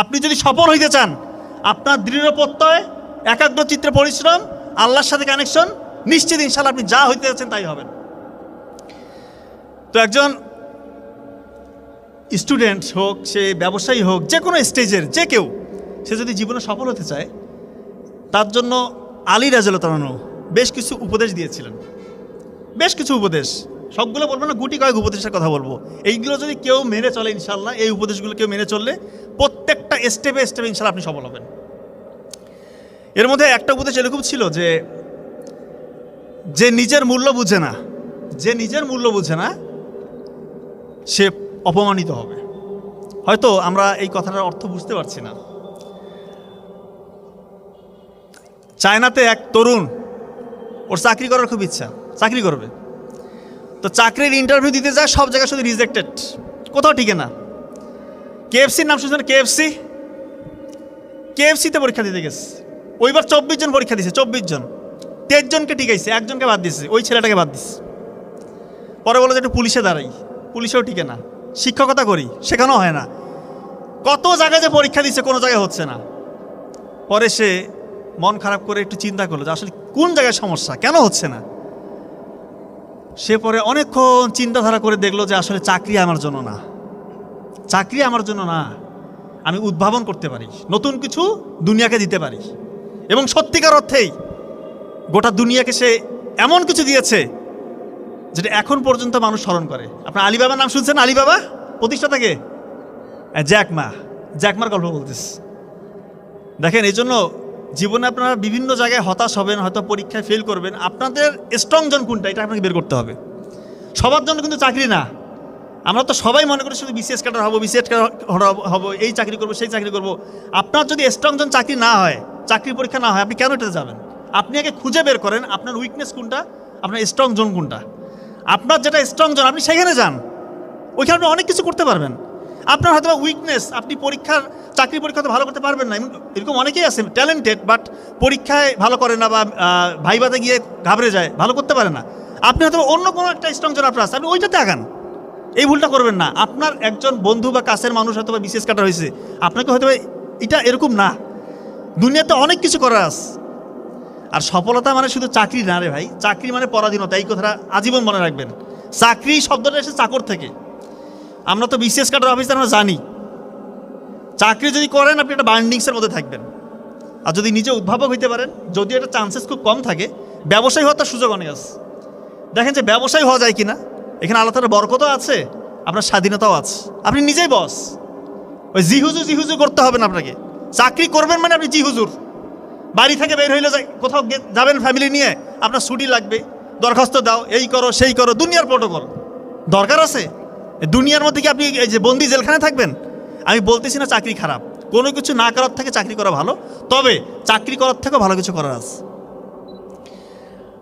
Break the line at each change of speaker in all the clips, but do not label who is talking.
আপনি যদি সফল হইতে চান, আপনার দৃঢ় প্রত্যয়, একাগ্র চিত্রে পরিশ্রম, আল্লাহর সাথে কানেকশন, নিশ্চিত ইনশাআল্লাহ আপনি যা হইতে যাচ্ছেন তাই হবেন। তো একজন স্টুডেন্ট হোক, সে ব্যবসায়ী হোক, যে কোনো স্টেজের যে কেউ, সে যদি জীবনে সফল হতে চায়, তার জন্য আলী রাদিয়াল্লাহু আনহু বেশ কিছু উপদেশ দিয়েছিলেন। বেশ কিছু উপদেশ, সবগুলো বলবো না, গুটি কয়েক উপদেশের কথা বলবো। এইগুলো যদি কেউ মেনে চলে ইনশাআল্লাহ, এই উপদেশগুলো কেউ মেনে চললে প্রত্যেকটা স্টেপে স্টেপে ইনশাআল্লাহ আপনি সফল হবেন। এর মধ্যে একটা উপদেশ এরকম ছিল যে, যে নিজের মূল্য বুঝে না, যে নিজের মূল্য বুঝে না, সে অপমানিত হবে। হয়তো আমরা এই কথাটার অর্থ বুঝতে পারছি না। চায়নাতে এক তরুণ, ওর চাকরি করার খুব ইচ্ছা, চাকরি করবে। তো চাকরির ইন্টারভিউ দিতে যায়, সব জায়গায় শুধু রিজেক্টেড, কোথাও টিকে না। কেএফসির নাম শুনছেন? কেএফসিতে পরীক্ষা দিতে গেছে, ওইবার 24 জন পরীক্ষা দিয়েছে, 24 জন, 23 জনকে টিকাইছে, একজনকে বাদ দিচ্ছে, ওই ছেলেটাকে বাদ দিচ্ছে। পরে বলে যে একটু পুলিশে দাঁড়াই, পুলিশেও টিকে না। শিক্ষকতা করি, সেখানেও হয় না। কত জায়গায় যে পরীক্ষা দিচ্ছে, কোনো জায়গায় হচ্ছে না। পরে সে মন খারাপ করে একটু চিন্তা করলো যে আসলে কোন জায়গায় সমস্যা, কেন হচ্ছে না। সে পরে অনেকক্ষণ চিন্তাধারা করে দেখলো যে আসলে চাকরি আমার জন্য না, চাকরি আমার জন্য না, আমি উদ্ভাবন করতে পারি, নতুন কিছু দুনিয়াকে দিতে পারি। এবং সত্যিকার অর্থেই গোটা দুনিয়াকে সে এমন কিছু দিয়েছে যেটা এখন পর্যন্ত মানুষ স্মরণ করে। আপনার আলিবাবার নাম শুনছেন? আলিবাবা প্রতিষ্ঠাতাকে জ্যাকমার গল্প বলতেছে। দেখেন, এই জন্য জীবনে আপনারা বিভিন্ন জায়গায় হতাশ হবেন, হয়তো পরীক্ষায় ফেল করবেন। আপনাদের স্ট্রং জোন কোনটা, এটা আপনাকে বের করতে হবে। সবার জন্য কিন্তু চাকরি না। আমরা তো সবাই মনে করি শুধু বিসিএস ক্যাডার হবো, বিসিএস ক্যাডার হবো, এই চাকরি করবো, সেই চাকরি করবো। আপনার যদি স্ট্রং জোন চাকরি না হয়, চাকরি পরীক্ষা না হয়, আপনি কেন এটাতে যাবেন? আপনি আগে খুঁজে বের করেন আপনার উইকনেস কোনটা, আপনার স্ট্রং জোন কোনটা। আপনার যেটা স্ট্রং জোন, আপনি সেখানে যান, ওইখানে আপনি অনেক কিছু করতে পারবেন। আপনার হয়তো উইকনেস, আপনি চাকরি পরীক্ষাতে ভালো করতে পারবেন না, এরকম অনেকেই আছে ট্যালেন্টেড, বাট পরীক্ষায় ভালো করে না, বা ভাইভাতে গিয়ে ঘাবড়ে যায়, ভালো করতে পারে না। আপনি হয়তো অন্য কোনো একটা স্ট্রং জোন আপনার আছে, আপনি ওইটাতে আগান। এই ভুলটা করবেন না। আপনার একজন বন্ধু বা কাছের মানুষ হয়তো বা বিশেষ কাটা হয়েছে, আপনাকে হয়তো এটা এরকম না, দুনিয়াতে অনেক কিছু করার আছে। আর সফলতা মানে শুধু চাকরি না রে ভাই, চাকরি মানে পরাধীনতা, এই কথাটা আজীবন মনে রাখবেন। চাকরি শব্দটা এসে চাকর থেকে। আমরা তো বিসিএস কাটার অফিসার, আমরা জানি চাকরি যদি করেন আপনি একটা বার্নিংসের মধ্যে থাকবেন। আর যদি নিজে উদ্ভাবক হইতে পারেন, যদি এটা চান্সেস খুব কম থাকে, ব্যবসায়ী হওয়ার তার সুযোগ অনেক আছে। দেখেন যে ব্যবসায়ী হওয়া যায় কিনা, এখানে আল্লাহ তাআলার বরকতও আছে, আপনার স্বাধীনতাও আছে, আপনি নিজেই বস। ওই জি হুজুর করতে হবে না আপনাকে। চাকরি করবেন মানে আপনি জি হুজুর। বাড়ি থেকে বের হইলে কোথাও যাবেন ফ্যামিলি নিয়ে, আপনার ছুটি লাগবে, দরখাস্ত দাও, এই করো সেই করো, দুনিয়ার প্রটোকল দরকার আছে। দুনিয়ার মধ্যে কি আপনি এই যে বন্দি জেলখানে থাকবেন? আমি বলতেছি না চাকরি খারাপ, কোনো কিছু না করার থেকে চাকরি করা ভালো, তবে চাকরি করার থেকেও ভালো কিছু করার আছে।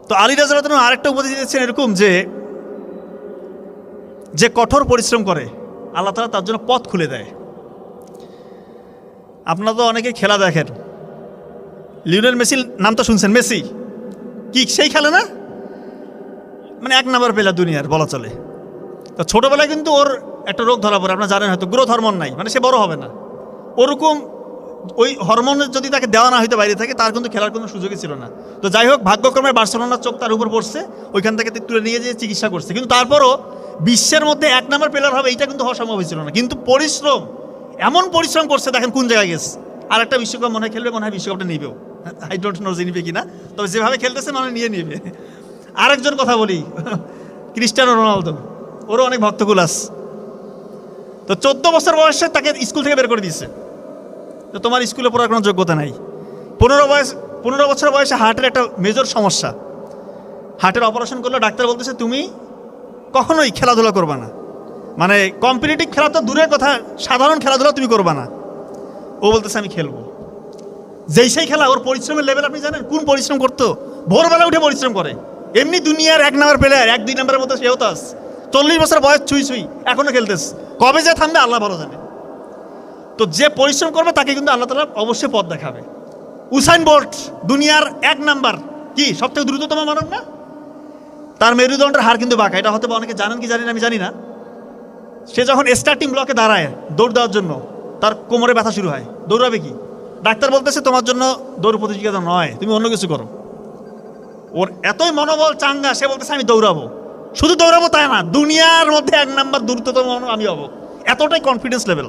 তো আলী রাদিয়াল্লাহু আনহু আরেকটা উপদেশ দিয়েছেন এরকম যে কঠোর পরিশ্রম করে, আল্লাহ তাআলা তার জন্য পথ খুলে দেয়। আপনারা তো অনেকে খেলা দেখেন, লিওনেল মেসির নাম তো শুনছেন, মেসি কি সেই খেলে না, মানে 1 নাম্বার প্লেয়ার দুনিয়ার বলা চলে। তো ছোটোবেলায় কিন্তু ওর একটা রোগ ধরা পড়ে, আপনারা জানেন হয়তো, গ্রোথ হরমোন নাই, মানে সে বড় হবে না। ওরকম ওই হরমোনের যদি তাকে দেওয়া না হয়তো বাইরে থেকে, তার কিন্তু খেলার কোনো সুযোগই ছিল না। তো যাই হোক, ভাগ্যক্রমে বার্সেলোনার চোখ তার উপর পড়ছে, ওইখান থেকে তুলে নিয়ে যেয়ে চিকিৎসা করছে। কিন্তু তারপরও বিশ্বের মধ্যে 1 নাম্বার প্লেয়ার হবে এইটা কিন্তু হওয়া সম্ভব হয়েছিল না। কিন্তু পরিশ্রম, এমন পরিশ্রম করছে, দেখেন কোন জায়গায় গেছে। আর একটা বিশ্বকাপ মনে হয় খেলবে, মনে হয় বিশ্বকাপটা নিবেও, আই ডোন্ট নো যে নিবে কিনা, তবে যেভাবে খেলতেছে মনে নিয়ে নিবে। আরেকজন কথা বলি, ক্রিস্টিয়ানো রোনালদো, ওরও অনেক ভক্তকুল আছে। তো 14 বছর বয়সে তাকে স্কুল থেকে বের করে দিয়েছে, তো তোমার স্কুলে পড়ার কোনো যোগ্যতা নাই। 15 বছর বয়সে হার্টের একটা মেজর সমস্যা, হার্টের অপারেশন করলে ডাক্তার বলতেছে তুমি কখনোই খেলাধুলা করবা না, মানে কম্পিটিটিভ খেলা তো দূরের কথা, সাধারণ খেলাধুলা তুমি করবা না। ও বলতেছে আমি খেলবো। যেই সেই খেলা, ওর পরিশ্রমের লেভেল আপনি জানেন কোন পরিশ্রম করতো? ভোরবেলা উঠে পরিশ্রম করে। এমনি দুনিয়ার 1 নাম্বার প্লেয়ার, 1-2 নাম্বারের মতো সেও তো আছে, 40 বছর বয়স ছুঁই এখনো খেলতেছে। কবে যে থামবে আল্লাহ ভালো জানে। তো যে পরিশ্রম করবে তাকে কিন্তু আল্লাহ তাআলা অবশ্যই পথ দেখাবে। উসাইন বোল্ট দুনিয়ার 1 নাম্বার, কি সবথেকে দ্রুততম মানব না? তার মেরুদণ্ডের হাড় কিন্তু বাঁকা, এটা হয়তো অনেকে জানেন কি জানেন আমি জানি না। সে যখন স্টার্টিং ব্লকে দাঁড়ায় দৌড় দেওয়ার জন্য, তার কোমরে ব্যথা শুরু হয়, দৌড়াবে কি? ডাক্তার বলতেছে তোমার জন্য দৌড় প্রতিযোগিতা নয়, তুমি অন্য কিছু করো। ওর এতই মনোবল চাঙ্গা, সে বলতেছে আমি দৌড়াবো। শুধু দৌড়াবো তাই না, দুনিয়ার মধ্যে 1 নাম্বার দ্রুততম আমি হব, এতটাই কনফিডেন্স লেভেল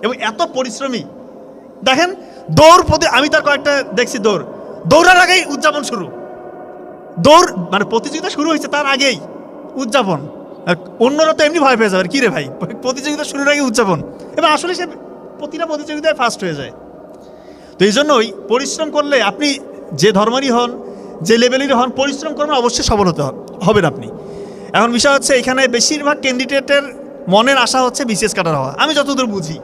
এবং এত পরিশ্রমী। দেখেন দৌড় আমি তার কয়েকটা দেখছি, দৌড়ার আগেই উদযাপন শুরু। দৌড় মানে প্রতিযোগিতা শুরু হয়েছে তার আগেই উদযাপন। অন্যরা তো এমনি ভয় পেয়ে যাবে, কী রে ভাই, প্রতিযোগিতা শুরুর আগে উদযাপন। এবং আসলে সে প্রতিটা প্রতিযোগিতায় ফার্স্ট হয়ে যায়। তো এই জন্যই পরিশ্রম করলে আপনি যে ধর্মেরই হন, যে লেভেলেরই হন, পরিশ্রম করবেন, অবশ্যই সফল হতে হবেন আপনি। এখন বিষয় হচ্ছে এখানে বেশিরভাগ ক্যান্ডিডেটের মনের আশা হচ্ছে বিসিএস কাটার হওয়া, আমি যতদূর বুঝি।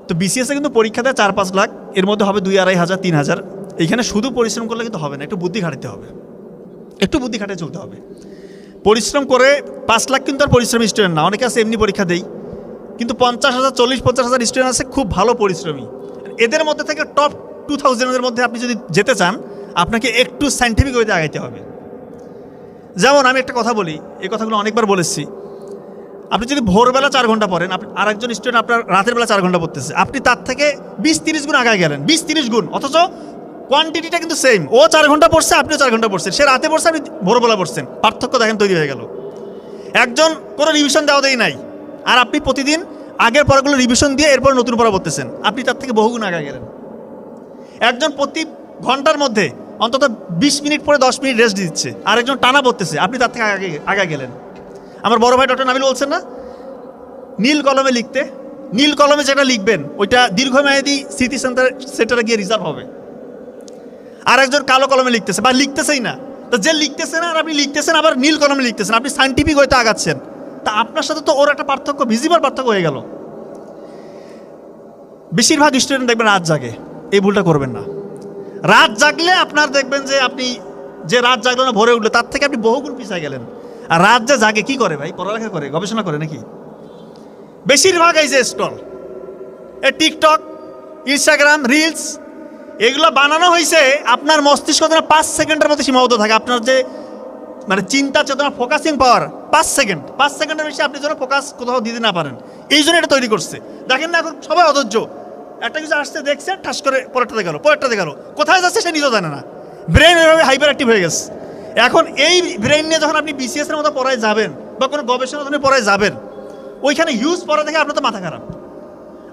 তো বিসিএসে কিন্তু পরীক্ষা দেয় 4-5 লাখ, এর মধ্যে হবে 2-2.5 হাজার 3 হাজার। এইখানে শুধু পরিশ্রম করলে কিন্তু হবে না, একটু বুদ্ধি খাটাতে হবে, একটু বুদ্ধি খাটিয়ে চলতে হবে। পরিশ্রম করে 5 লাখ কিন্তু আর পরিশ্রমী স্টুডেন্ট না, অনেকে আছে এমনি পরীক্ষা দেই, কিন্তু 50,000, 40-50,000 স্টুডেন্ট আছে খুব ভালো পরিশ্রমী। এদের মধ্যে থেকে টপ 2000-এর মধ্যে আপনি যদি যেতে চান, আপনাকে একটু সায়েন্টিফিক ওয়েতে আগাইতে হবে। যেমন আমি একটা কথা বলি, এই কথাগুলো অনেকবার বলেছি, আপনি যদি ভোরবেলা 4 ঘন্টা পড়েন, আর একজন স্টুডেন্ট আপনার রাতের বেলা 4 ঘন্টা পড়তেছে, আপনি তার থেকে 20-30 গুণ আগায় গেলেন, 20-30 গুণ, অথচ কোয়ান্টিটিটা কিন্তু সেম। ও 4 ঘন্টা পড়ছে, আপনিও 4 ঘন্টা পড়ছেন, সে রাতে পড়ছে, আপনি ভোরবেলা পড়ছেন, পার্থক্য দেখেন তৈরি হয়ে গেল। একজন কোনো রিভিশন দেওয়া দেয় নাই, আর আপনি প্রতিদিন আগের পড়াগুলো রিভিশন দিয়ে এরপর নতুন পড়া পড়তেছেন, আপনি তার থেকে বহুগুণ আগায় গেলেন। একজন প্রতি ঘন্টার মধ্যে অন্তত 20 মিনিট পরে 10 মিনিট রেস্ট দিচ্ছে, আর একজন টানা পড়তেছে, আপনি তার থেকে আগে গেলেন। আমার বড় ভাই ডক্টর নাবিল বলছেন না, নীল কলমে লিখতে, নীল কলমে যেটা লিখবেন ওইটা দীর্ঘমেয়াদী স্মৃতি সেন্টারে গিয়ে রিজার্ভ হবে। আর একজন কালো কলমে লিখতেছে বা লিখতেছেই না, তো যে লিখতেছে না আর আপনি লিখতেছেন, আবার নীল কলমে লিখতেছেন, আপনি সায়েন্টিফিক হয়তো আগাচ্ছেন, তা আপনার সাথে তো ওর একটা পার্থক্য, ভিজিবল পার্থক্য হয়ে গেল। বেশিরভাগ স্টুডেন্ট দেখবেন রাত জাগে, এই ভুলটা করবেন না। রাত জাগলে আপনার দেখবেন যে আপনি যে রাত জাগলো না ভোরে উঠলো, তার থেকে আপনি বহুগুণ পিছিয়ে গেলেন। আর রাত যে জাগে কি করে ভাই, পড়ালেখা করে, গবেষণা করে নাকি? বেশিরভাগ এই যে স্টল, এই টিকটক, ইনস্টাগ্রাম, রিলস, এগুলো বানানো হয়েছে আপনার মস্তিষ্ক যেন 5 সেকেন্ডের মধ্যে সীমাবদ্ধ থাকে। আপনার যে মানে চিন্তা চেতনা, ফোকাসিং পাওয়ার 5 সেকেন্ডের বেশি আপনি যেন ফোকাস কোথাও দিতে না পারেন, এই জন্য এটা তৈরি করছে। দেখেন না এখন সবাই অধৈর্য, একটা কিছু আসছে দেখছে, ঠাস করে পরেরটাতে গেল, কোথায় যাচ্ছে সে নিজেও জানে না। ব্রেন এভাবে হাইপার অ্যাক্টিভ হয়ে গেছে। এখন এই ব্রেন নিয়ে যখন আপনি বিসিএসের মতো পড়ায় যাবেন বা কোনো গবেষণার জন্য পড়ায় যাবেন, ওইখানে হিউজ পড়া দেখে আপনার তো মাথা খারাপ।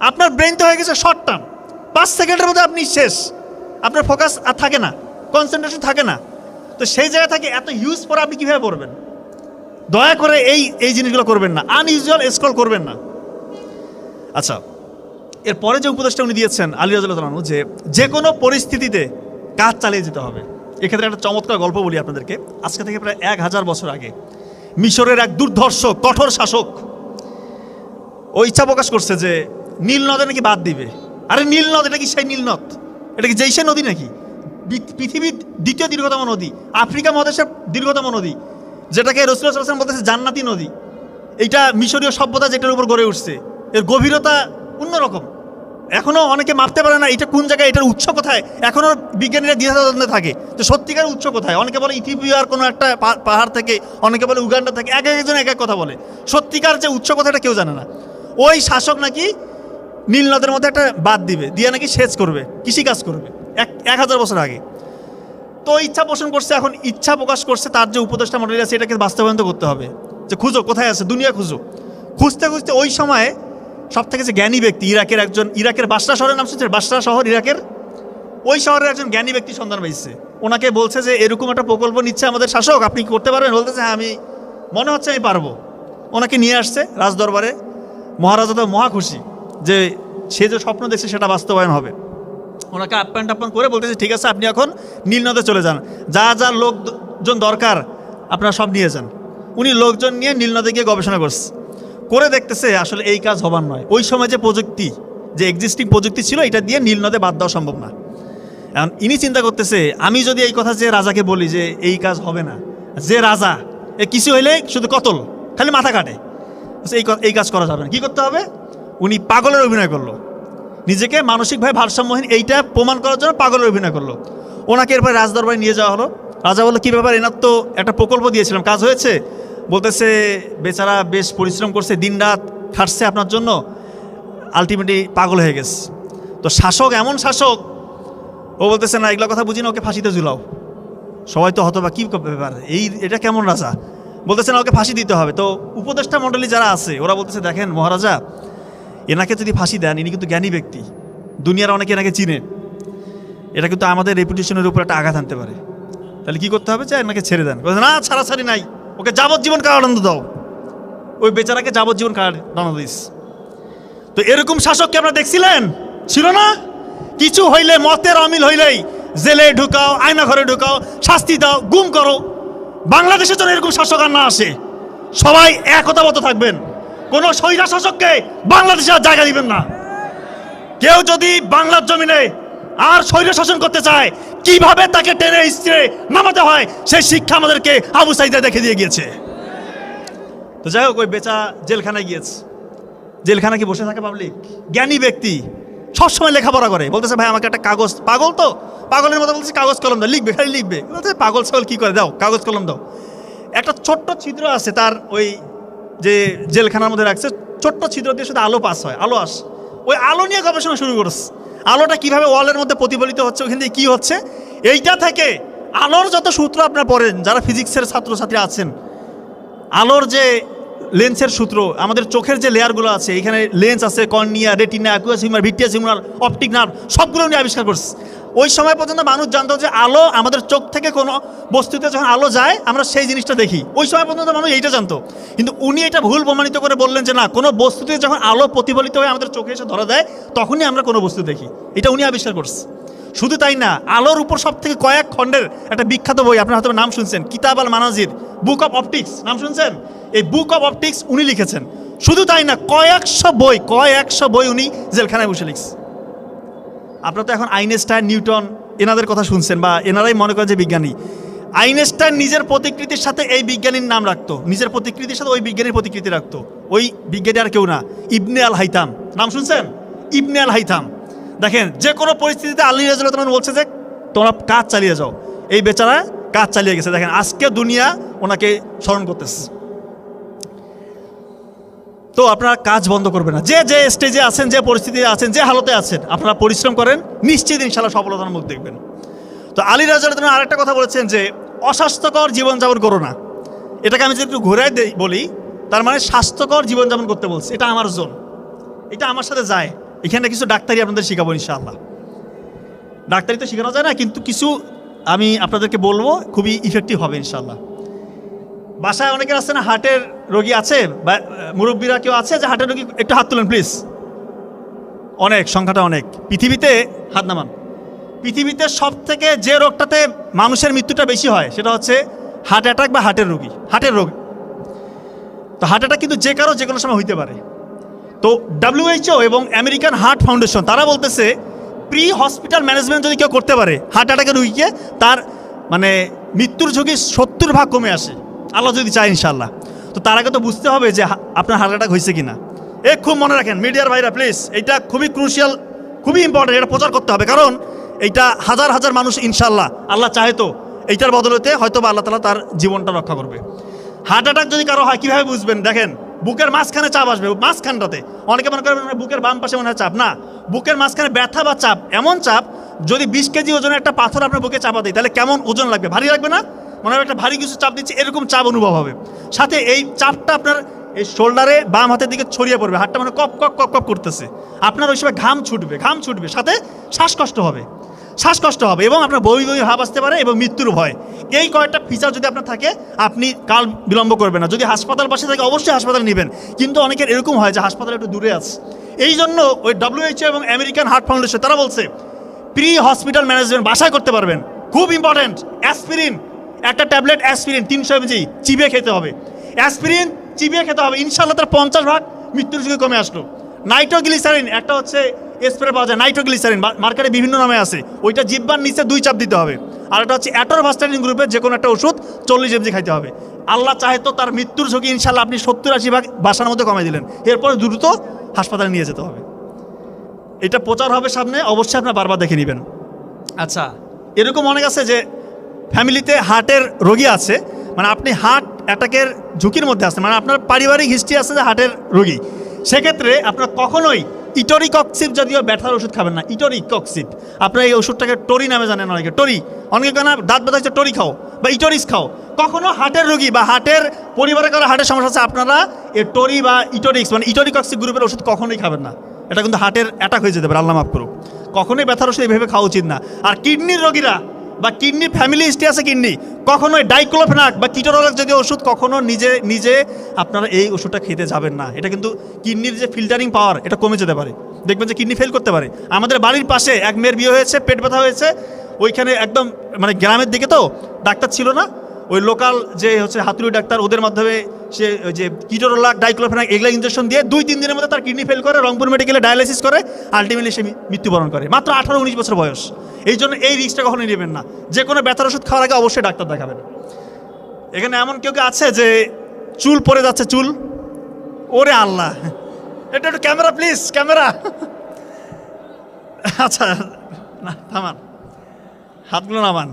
আপনার ব্রেন তো হয়ে গেছে শর্ট টার্ম, 5 সেকেন্ডের মধ্যে আপনি শেষ, আপনার ফোকাস আর থাকে না, কনসেন্ট্রেশন থাকে না। তো সেই জায়গা থেকে এত হিউজ পড়া আপনি কীভাবে পড়বেন? দয়া করে এই জিনিসগুলো করবেন না, আনইউজুয়াল স্ক্রল করবেন না। আচ্ছা, এরপরে যে উপদেশটা উনি দিয়েছেন আলী রাদিয়াল্লাহু তাআলা আনহু, যে কোনো পরিস্থিতিতে কাজ চালিয়ে যেতে হবে। এক্ষেত্রে একটা চমৎকার গল্প বলি আপনাদেরকে। আজকে থেকে প্রায় 1000 বছর আগে মিশরের এক দুর্ধর্ষ কঠোর শাসক ও ইচ্ছা প্রকাশ করছে যে নীল নদে নাকি বাদ দিবে। আরে নীল নদ, এটা কি সেই নীল নদ? এটা কি যেই সে নদী নাকি? পৃথিবীর দ্বিতীয় দীর্ঘতম নদী, আফ্রিকা মহাদেশের দীর্ঘতম নদী, যেটাকে রাসূলুল্লাহ সাল্লাল্লাহু আলাইহি ওয়াসাল্লাম বলতেছে জান্নাতি নদী। এইটা মিশরীয় সভ্যতা যেটার উপর গড়ে উঠছে, এর গভীরতা অন্যরকম। এখনও অনেকে মাপতে পারে না এটা কোন জায়গায়, এটার উৎস কোথায়। এখনও বিজ্ঞানীরা দ্বিধাদ্বন্দ্বে থাকে যে সত্যিকার উৎস কোথায়। অনেকে বলে ইথিওপিয়ার কোনো একটা পাহাড় থেকে, অনেকে বলে উগান্ডা থেকে, এক একজন এক এক কথা বলে। সত্যিকার যে উৎস কথাটা কেউ জানে না। ওই শাসক নাকি নীল নদের মধ্যে একটা বাদ দিবে, দিয়ে নাকি সেচ করবে, কৃষিকাজ করবে 1000 বছর আগে। তো ইচ্ছা পোষণ করছে, এখন ইচ্ছা প্রকাশ করছে, তার যে উপদেষ্টা মণ্ডলী আছে এটাকে বাস্তবায়ন করতে হবে। যে খুঁজো কোথায় আছে, দুনিয়া খুঁজো। খুঁজতে খুঁজতে ওই সময়ে সব থেকে যে জ্ঞানী ব্যক্তি, ইরাকের বাসরা শহরের নাম শুনছে, বাসরা শহর ইরাকের, ওই শহরের একজন জ্ঞানী ব্যক্তির সন্ধান পাইছে। ওনাকে বলছে যে এরকম একটা প্রকল্প নিচ্ছে আমাদের শাসক, আপনি করতে পারবেন? বলতেছে হ্যাঁ, আমি মনে হচ্ছে আমি পারবো। ওনাকে নিয়ে আসছে রাজদরবারে। মহারাজা তো মহা খুশি যে সে যে স্বপ্ন দেখছে সেটা বাস্তবায়ন হবে। ওনাকে আপ্যায়ন টাপ্যায়ন করে বলতেছে ঠিক আছে, আপনি এখন নীল নদে চলে যান, যা যা লোকজন দরকার আপনারা সব নিয়ে যান। উনি লোকজন নিয়ে নীল নদে গিয়ে গবেষণা করে দেখতেছে আসলে এই কাজ হবার নয়। ওই সময় যে প্রযুক্তি, যে এক্সিস্টিং প্রযুক্তি ছিল, এটা দিয়ে নীল নদে বাদ দেওয়া সম্ভব না। এখন ইনি চিন্তা করতেছে আমি যদি এই কথা যে রাজাকে বলি যে এই কাজ হবে না, যে রাজা এ কিছু হইলে শুধু কতল, খালি মাথা কাটে, এই কাজ করা যাবে না। কী করতে হবে? উনি পাগলের অভিনয় করলো, নিজেকে মানসিকভাবে ভারসাম্যহীন এইটা প্রমাণ করার জন্য পাগলের অভিনয় করলো। ওনাকে এরপরে রাজদরবারে নিয়ে যাওয়া হলো। রাজা বললো কী ব্যাপার, এনার তো একটা প্রকল্প দিয়েছিলাম, কাজ হয়েছে? বলতেছে বেচারা বেশ পরিশ্রম করছে, দিনরাত খাটছে আপনার জন্য, আলটিমেটলি পাগল হয়ে গেছে। তো শাসক এমন শাসক, ও বলতেছে না এগুলো কথা বুঝি না, ওকে ফাঁসিতে ঝুলাও। সবাই তো হতো বা কী ব্যাপার, এটা কেমন রাজা, বলতেছে না ওকে ফাঁসি দিতে হবে। তো উপদেষ্টা মণ্ডলী যারা আছে ওরা বলতেছে দেখেন মহারাজা, এনাকে যদি ফাঁসি দেন, ইনি কিন্তু জ্ঞানী ব্যক্তি, দুনিয়ার অনেকে এনাকে চিনে, এটা কিন্তু আমাদের রেপুটেশনের উপর একটা আঘাত আনতে পারে, তাহলে কি করতে হবে যে এনাকে ছেড়ে দেন। বলছে না ছাড়াছাড়ি নাই, ওকে যাবজ্জীবন কারাদণ্ড দাও। ওই বেচারাকে যাবজ্জীবন কারাদণ্ড দিস। তো এরকম শাসক কি আপনারা দেখছিলেন? ছিল না? কিছু হইলে, মতের অমিল হইলেই জেলে ঢুকাও, আয়না ঘরে ঢুকাও, শাস্তি দাও, গুম করো। বাংলাদেশের জন্য এরকম শাসক আর না আসে। সবাই একতাবদ্ধ থাকবেন, কোনো স্বৈরা শাসককে বাংলাদেশে আর জায়গা দিবেন না। কেউ যদি বাংলার জমিনে আর স্বৈর শাসন করতে চায়, কিভাবে তাকে টেনে ইস্ত্রে নামাতে হয় সেই শিক্ষা আমাদেরকে আবু সাইদা দেখে দিয়ে গিয়েছে। তো যাই হোক, ওই বেচা জেলখানায় গিয়েছে। জেলখানা কি বসে থাকে পাবলিক? জ্ঞানী ব্যক্তি, সবসময় লেখাপড়া করে। বলতেছে ভাই আমাকে একটা কাগজ, পাগল তো পাগলের মতো বলতেছে কাগজ কলম দাও, লিখবে, খালি লিখবে। বলতে পাগল ছাগল কী করে, দাও কাগজ কলম দাও। একটা ছোট্ট ছিদ্র আছে তার, ওই যে জেলখানার মধ্যে রাখছে, ছোট্ট ছিদ্র দিয়ে শুধু আলো পাস হয়, আলো আসে। ওই আলো নিয়ে গবেষণা শুরু করেছে। আলোটা কিভাবে ওয়ালের মধ্যে প্রতিফলিত হচ্ছে, ওখান থেকে কী হচ্ছে, এইটা থেকে আলোর যত সূত্র আপনারা পড়েন, যারা ফিজিক্সের ছাত্রছাত্রী আছেন, আলোর যে লেন্সের সূত্র, আমাদের চোখের যে লেয়ারগুলো আছে, এখানে লেন্স আছে, cornea, retina, aqueous humour, vitreous humour, optic nerve, সবগুলো উনি আবিষ্কার করছে। ওই সময় পর্যন্ত মানুষ জানতো যে আলো, আমাদের চোখ থেকে কোনো বস্তুতে যখন আলো যায় আমরা সেই জিনিসটা দেখি। ওই সময় পর্যন্ত মানুষ এইটা জানতো। কিন্তু উনি এটা ভুল প্রমাণিত করে বললেন যে না, কোনো বস্তুতে যখন আলো প্রতিফলিত হয়ে আমাদের চোখে এসে ধরা দেয়, তখনই আমরা কোনো বস্তু দেখি। এটা উনি আবিষ্কার করছে। শুধু তাই না, আলোর উপর সব থেকে কয়েক খণ্ডের একটা বিখ্যাত বই, আপনার হয়তো নাম শুনছেন, কিতাব আল মানাজির, বুক অফ অপটিক্স, নাম শুনছেন? এই বুক অফ অপটিক্স উনি লিখেছেন। শুধু তাই না, কয়েকশো বই উনি জেলখানায় বসে লিখছে। আপনারা তো এখন আইনস্টাইন, নিউটন, এনাদের কথা শুনছেন, বা এনারাই মনে করেন যে বিজ্ঞানী। আইনস্টাইন নিজের প্রতিকৃতির সাথে এই বিজ্ঞানীর নাম রাখতো, নিজের প্রতিকৃতির সাথে ওই বিজ্ঞানীর প্রতিকৃতি রাখতো। ওই বিজ্ঞানী আর কেউ না, ইবনে আল হাইতাম, নাম শুনছেন? ইবনে আল হাইতাম। দেখেন, যে কোনো পরিস্থিতিতে আলী রাদিয়াল্লাহু তাআলা বলছে যে তোমরা কাজ চালিয়ে যাও। এই বেচারা কাজ চালিয়ে গেছে। দেখেন আজকে দুনিয়া ওনাকে স্মরণ করতেছে। তো আপনারা কাজ বন্ধ করবেন না। যে যে স্টেজে আছেন, যে পরিস্থিতিতে আছেন, যে হালতে আছেন, আপনারা পরিশ্রম করেন, নিশ্চিত ইনশাআল্লাহ সফলতার মুখ দেখবেন। তো আলী রাদিয়াল্লাহু তাআলা আরেকটা কথা বলেছেন যে অস্বাস্থ্যকর জীবনযাপন করো না। এটাকে আমি যদি একটু ঘুরাই বলি, তার মানে স্বাস্থ্যকর জীবনযাপন করতে বলছে। এটা আমার জোন, এটা আমার সাথে যায়। এখানে কিছু ডাক্তারি আপনাদের শেখাবো ইনশাআল্লাহ। ডাক্তারি তো শেখানো যায় না, কিন্তু কিছু আমি আপনাদেরকে বলবো, খুবই ইফেক্টিভ হবে ইনশাআল্লাহ। বাসায় অনেকের আছে না, হার্টের রোগী আছে, বা মুরব্বীরা কেউ আছে যে হার্টের রোগী? একটু হাত তুলেন প্লিজ। অনেক, সংখ্যাটা অনেক। পৃথিবীতে হাত নামান। পৃথিবীতে সব থেকে যে রোগটাতে মানুষের মৃত্যুটা বেশি হয় সেটা হচ্ছে হার্ট অ্যাটাক বা হার্টের রোগী, হার্টের রোগ। তো হার্ট অ্যাটাক কিন্তু যে কারো যে কোনো সময় হইতে পারে। তো WHO এবং আমেরিকান হার্ট ফাউন্ডেশন তারা বলতেছে প্রি হসপিটাল ম্যানেজমেন্ট যদি কেউ করতে পারে হার্ট অ্যাটাকের রোগীকে, তার মানে মৃত্যুর ঝুঁকি 70% কমে আসে, আল্লাহ যদি চায় ইনশাআল্লাহ। তো তার আগে তো বুঝতে হবে যে আপনার হার্ট অ্যাটাক হয়েছে কিনা। খুব মনে রাখেন মিডিয়ার ভাইরা প্লিজ, এটা খুবই ক্রুশিয়াল, খুবই ইম্পর্টেন্ট। এটা প্রচার করতে হবে, কারণ এইটা হাজার হাজার মানুষ ইনশাআল্লাহ, আল্লাহ চাহে তো এইটার বদলতে হয়তো বা আল্লাহ তাআলা তার জীবনটা রক্ষা করবে। হার্ট অ্যাটাক যদি কারো হয় কীভাবে বুঝবেন? দেখেন, বুকের মাঝখানে চাপ আসবে, মাঝখানটাতে। অনেকে মনে করেন বুকের বাম পাশে মনে হয় চাপ, না, বুকের মাঝখানে ব্যথা বা চাপ, এমন চাপ যদি 20 কেজি ওজনের একটা পাথর আপনার বুকে চাপা দেয়, তাহলে কেমন ওজন লাগবে? ভারী লাগবে না? মনে হয় একটা ভারী কিছু চাপ দিচ্ছে, এরকম চাপ অনুভব হবে। সাথে এই চাপটা আপনার এই শোল্ডারে বাম হাতের দিকে ছড়িয়ে পড়বে, হাতটা মানে কপ কপ কপ কপ করতেছে। আপনার ওই সময় ঘাম ছুটবে, সাথে শ্বাসকষ্ট হবে এবং আপনার বই ভাব আসতে পারে এবং মৃত্যুর ভয়। এই কয়েকটা ফিচার যদি আপনার থাকে, আপনি কাল বিলম্ব করবেন না। যদি হাসপাতাল পাশে থাকে অবশ্যই হাসপাতাল নেবেন, কিন্তু অনেকের এরকম হয় যে হাসপাতাল একটু দূরে আছে। এই জন্য ওই WHO এবং আমেরিকান হার্ট ফাউন্ডেশন তারা বলছে প্রি হসপিটাল ম্যানেজমেন্ট বাসায় করতে পারবেন, খুব ইম্পর্টেন্ট। অ্যাসপিরিন, একটা ট্যাবলেট অ্যাসপিরিন 300 mg চিবিয়ে খেতে হবে। অ্যাসপিরিন চিবিয়ে খেতে হবে, ইনশাআল্লাহ তার 50% মৃত্যুর ঝুঁকি কমে আসলো। নাইট্রোগ্লিসারিন একটা হচ্ছে স্প্রে পাওয়া যায়, নাইট্রোগ্লিসারিন মার্কেটে বিভিন্ন নামে আছে। ওইটা জিহ্বার নিচে 2 চাপ দিতে হবে। আর এটা হচ্ছে অ্যাটোরভাস্টাটিন গ্রুপের যে কোনো একটা ওষুধ 40 mg খাইতে হবে। আল্লাহ চাহে তো তার মৃত্যুর ঝুঁকি ইনশাআল্লাহ আপনি 70-80% বাসার মধ্যে কমাই দিলেন, এরপরে দ্রুত হাসপাতালে নিয়ে যেতে হবে। এটা প্রচার হবে সামনে, অবশ্যই আপনার বারবার দেখে নেবেন। আচ্ছা, এরকম অনেক আছে যে ফ্যামিলিতে হার্টের রোগী আছে, মানে আপনি হার্ট অ্যাটাকের ঝুঁকির মধ্যে আছেন, মানে আপনার পারিবারিক হিস্ট্রি আছে যে হার্টের রোগী। সেক্ষেত্রে আপনার কখনোই ইটোরিকক্সিব যদিও ব্যথার ওষুধ খাবেন না, ইটোরিকক্সিব। আপনারা এই ওষুধটাকে টরি নামে জানেন অনেকে, টরি, অনেকে কেন দাঁত ব্যথা হচ্ছে টরি খাও বা ইটোরিস খাও। কখনো হার্টের রোগী বা হার্টের পরিবারে কারো হার্টের সমস্যা আছে, আপনারা এই টরি বা ইটোরিক্স মানে ইটোরিকক্সিব গ্রুপের ওষুধ কখনোই খাবেন না। এটা কিন্তু হার্টের অ্যাটাক হয়ে যেতে পারে, আল্লাহ মাফ করুক। কখনোই ব্যথার ওষুধ এইভাবে খাওয়া উচিত না। আর কিডনির রোগীরা বা কিডনির ফ্যামিলি হিস্ট্রি আছে কিডনি, কখনোই ডাইক্লোফেনাক বা কিটোরোলাক যদি ওষুধ কখনো নিজে আপনারা এই ওষুধটা খেতে যাবেন না। এটা কিন্তু কিডনির যে ফিল্টারিং পাওয়ার এটা কমে যেতে পারে, দেখবেন যে কিডনি ফেল করতে পারে। আমাদের বাড়ির পাশে এক মেয়ের বিয়ে হয়েছে, পেট ব্যথা হয়েছে, ওইখানে একদম মানে গ্রামের দিকে তো ডাক্তার ছিল না, ওই লোকাল যে হচ্ছে হাতুড়ি ডাক্তার, ওদের মাধ্যমে সে ওই যে কিটোরোলাক ডাইক্লোফেনাক এগুলো ইঞ্জেকশন দিয়ে 2-3 দিনের মধ্যে তার কিডনি ফেল করে, রংপুর মেডিকেলে ডায়ালিসিস করে, আলটিমেটলি সে মৃত্যুবরণ করে, মাত্র 18-19 বছর বয়স। এই জন্য এই রিস্কটা কখনোই নেবেন না। যে কোনো ব্যথার ওষুধ খাওয়ার আগে অবশ্যই ডাক্তার দেখাবেন। এখানে এমন কেউ আছে যে চুল পড়ে যাচ্ছে, চুল, ওরে আল্লাহ, এটা একটু ক্যামেরা প্লিজ, ক্যামেরা। আচ্ছা না, থামান, হাতগুলো নামান।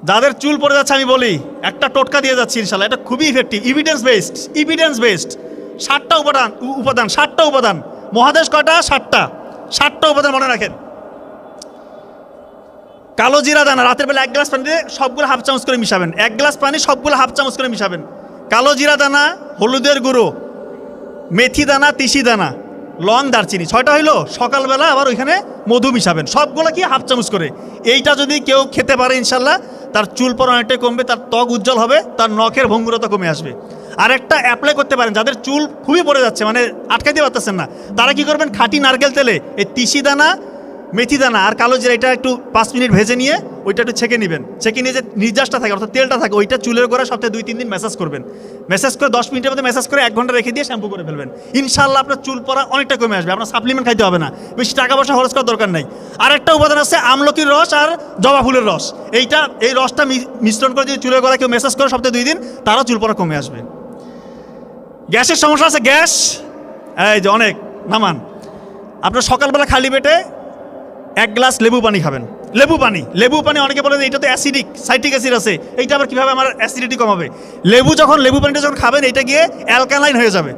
যাদের চুল পড়ে যাচ্ছে আমি বলি একটা টোটকা দিয়ে যাচ্ছি ইনশাল্লাহ, এটা খুবই ইফেক্টিভ, এভিডেন্স বেসড। 7টা উপাদান 7টা উপাদান। মহাদেশ কয়টা? 7টা উপাদান মনে রাখেন। কালো জিরা দানা রাতের বেলা 1 গ্লাস পানিতে সবগুলো হাফ চামচ করে মিশাবেন, 1 গ্লাস পানি সবগুলো হাফ চামচ করে মিশাবেন। কালো জিরা দানা, হলুদের গুঁড়ো, মেথি দানা, তিসি দানা, লং, দারচিনি, 6টা হইলো। সকালবেলা আবার ওইখানে মধু মিশাবেন, সবগুলো কি হাফ চামচ করে। এইটা যদি কেউ খেতে পারে ইনশাল্লাহ তার চুল পড়া অনেকটাই কমবে, তার ত্বক উজ্জ্বল হবে, তার নখের ভঙ্গুরতা কমে আসবে। আর একটা অ্যাপ্লাই করতে পারেন যাদের চুল খুবই পড়ে যাচ্ছে, মানে আটকাইতে পারতেছেন না, তারা কি করবেন, খাঁটি নারকেল তেলে এই তিসি দানা, মেথি দানা আর কালো জিরা এটা একটু 5 মিনিট ভেজে নিয়ে ওইটা একটু ছেঁকে নেবেন। ছেঁকে নিয়ে যে নির্যাসটা থাকে অর্থাৎ তেলটা থাকে, ওইটা চুলের গোড়া সপ্তাহে 2-3 দিন ম্যাসাজ করবেন। ম্যাসাজ করে 10 মিনিটের মধ্যে ম্যাসাজ করে 1 ঘন্টা রেখে দিয়ে শ্যাম্পু করে ফেলবেন। ইনশাআল্লাহ আপনার চুল পড়া অনেকটা কমে আসবে, আপনার সাপ্লিমেন্ট খাইতে হবে না, বেশি টাকা পয়সা খরচ করার দরকার নেই। আর একটা উপাদান আছে আমলকির রস আর জবা ফুলের রস, এই রসটা মিশ্রণ করে যদি চুলের গোড়া কেউ ম্যাসাজ করে সপ্তাহে 2 দিন, তারও চুল পড়া কমে আসবে। গ্যাসের সমস্যা আছে, গ্যাস, এই যে অনেক নামান, আপনার সকালবেলা খালি পেটে 1 গ্লাস লেবু পানি খাবেন। লেবু পানি অনেকে বলে যে এটা তো অ্যাসিডিক, সাইট্রিক অ্যাসিড আছে, এইটা আবার কীভাবে আমার অ্যাসিডিটি কমাবে? লেবু পানিটা যখন খাবেন এটা গিয়ে অ্যালকালাইন হয়ে যাবে,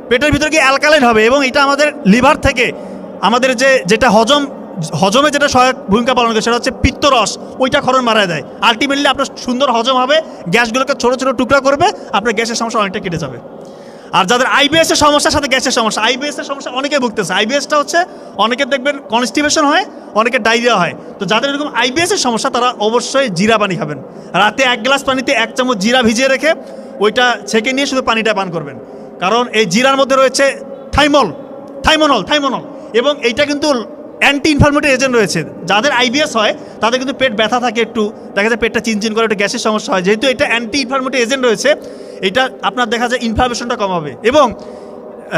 পেটের ভিতরে গিয়ে অ্যালকালাইন হবে, এবং এটা আমাদের লিভার থেকে আমাদের যেটা হজমে যেটা সহায়ক ভূমিকা পালন করে সেটা হচ্ছে পিত্তরস, ওইটা ক্ষরণ মারায় দেয়। আলটিমেটলি আপনার সুন্দর হজম হবে, গ্যাসগুলোকে ছোটো ছোটো টুকরা করবে, আপনার গ্যাসের সমস্যা অনেকটা কেটে যাবে। আর যাদের আইবিএসের সমস্যার সাথে গ্যাসের সমস্যা, আইবিএসের সমস্যা অনেকে ভুগতেছে। আইবিএসটা হচ্ছে অনেকের দেখবেন কনস্টিপেশন হয়, অনেকের ডায়রিয়া হয়। তো যাদের এরকম আইবিএসের সমস্যা তারা অবশ্যই জিরা পানি খাবেন। রাতে 1 গ্লাস পানিতে 1 চামচ জিরা ভিজিয়ে রেখে ওইটা ছেঁকে নিয়ে শুধু পানিটা পান করবেন, কারণ এই জিরার মধ্যে রয়েছে থাইমোনল, এবং এইটা কিন্তু অ্যান্টি ইনফ্লামেটরি এজেন্ট রয়েছে। যাদের আইবিএস হয় তাদের কিন্তু পেট ব্যথা থাকে, একটু দেখা যায় পেটটা চিনচিন করে, একটু গ্যাসের সমস্যা হয়, যেহেতু এটা অ্যান্টি ইনফ্লামেটরি এজেন্ট রয়েছে, এটা আপনার দেখা যায় ইনফ্লামেশনটা কমাবে। এবং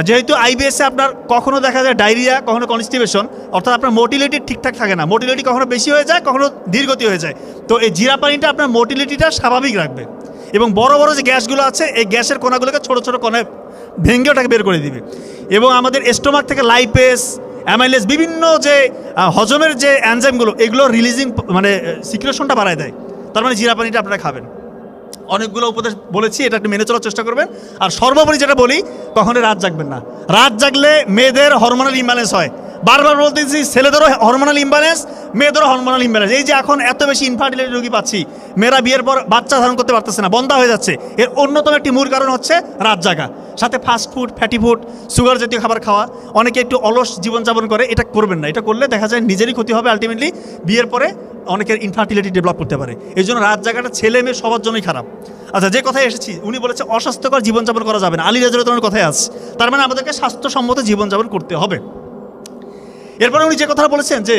যেহেতু আইবিএসে আপনার কখনো দেখা যায় ডায়রিয়া, কখনো কনস্টিপেশন, অর্থাৎ আপনার মোটিলিটি ঠিকঠাক থাকে না, মোটিলিটি কখনো বেশি হয়ে যায়, কখনো ধীরগতি হয়ে যায়। তো এই জিরা পানিটা আপনার মোটিলিটিটা স্বাভাবিক রাখবে, এবং বড় বড় যে গ্যাসগুলো আছে এই গ্যাসের কণাগুলোকে ছোটো ছোটো কণায় ভেঙে ওটাকে বের করে দিবে। এবং আমাদের স্টোমাক থেকে লাইপেস, অ্যামাইলেস, বিভিন্ন যে হজমের যে এনজাইমগুলো, এগুলো রিলিজিং মানে সিক্রেশনটা বাড়ায় দেয়। তার মানে জিরা পানিটা আপনারা খাবেন। অনেকগুলো উপদেশ বলেছি, এটা একটু মেনে চলার চেষ্টা করবেন। আর সর্বোপরি যেটা বলি, কখনো রাত জাগবেন না। রাত জাগলে মেয়েদের হরমোনাল ইমব্যালেন্স হয়। বারবার বলতেছি, ছেলেদেরও হরমোনাল ইমব্যালেন্স, মেয়েদেরও হরমোনাল ইমব্যালেন্স। এই যে এখন এত বেশি ইনফার্টিলিটি রোগী পাচ্ছি, মেয়েরা বিয়ের পর বাচ্চা ধারণ করতে পারতেছে না, বন্ধা হয়ে যাচ্ছে, এর অন্যতম একটি মূল কারণ হচ্ছে রাত জাগা। সাথে fast food, fatty food, sugar জাতীয় খাবার খাওয়া, অনেকে একটু অলস জীবনযাপন করে, এটা করবেন না। এটা করলে দেখা যায় নিজেরই ক্ষতি হবে, আলটিমেটলি বিয়ের পরে অনেকের ইনফার্টিলিটি ডেভেলপ করতে পারে। এই জন্য রাত জাগাটা ছেলে মেয়ে সবার জন্যই খারাপ। আচ্ছা, যে কথায় এসেছি, উনি বলেছে অস্বাস্থ্যকর জীবনযাপন করা যাবে না, আলী রাদিয়াল্লাহু কথায় আছে, তার মানে আমাদেরকে স্বাস্থ্যসম্মত জীবনযাপন করতে হবে। এরপরে উনি যে কথাটা বলেছেন যে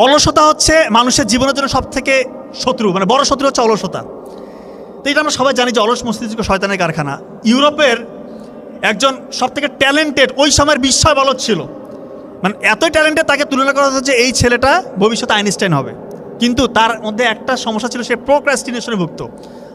অলসতা হচ্ছে মানুষের জীবনের জন্য সব থেকে শত্রু, মানে বড় শত্রু হচ্ছে অলসতা। তো এটা আমরা সবাই জানি যে অলস মস্তিষ্ক শয়তানের কারখানা। ইউরোপের একজন সব থেকে ট্যালেন্টেড, ওই সময়ের বিস্ময় বলদ ছিল, মানে এতই ট্যালেন্টেড, তাকে তুলনা করা হচ্ছে এই ছেলেটা ভবিষ্যতে আইনস্টাইন হবে। কিন্তু তার মধ্যে একটা সমস্যা ছিল, সে প্রোক্রাস্টিনেশনে ভুগত,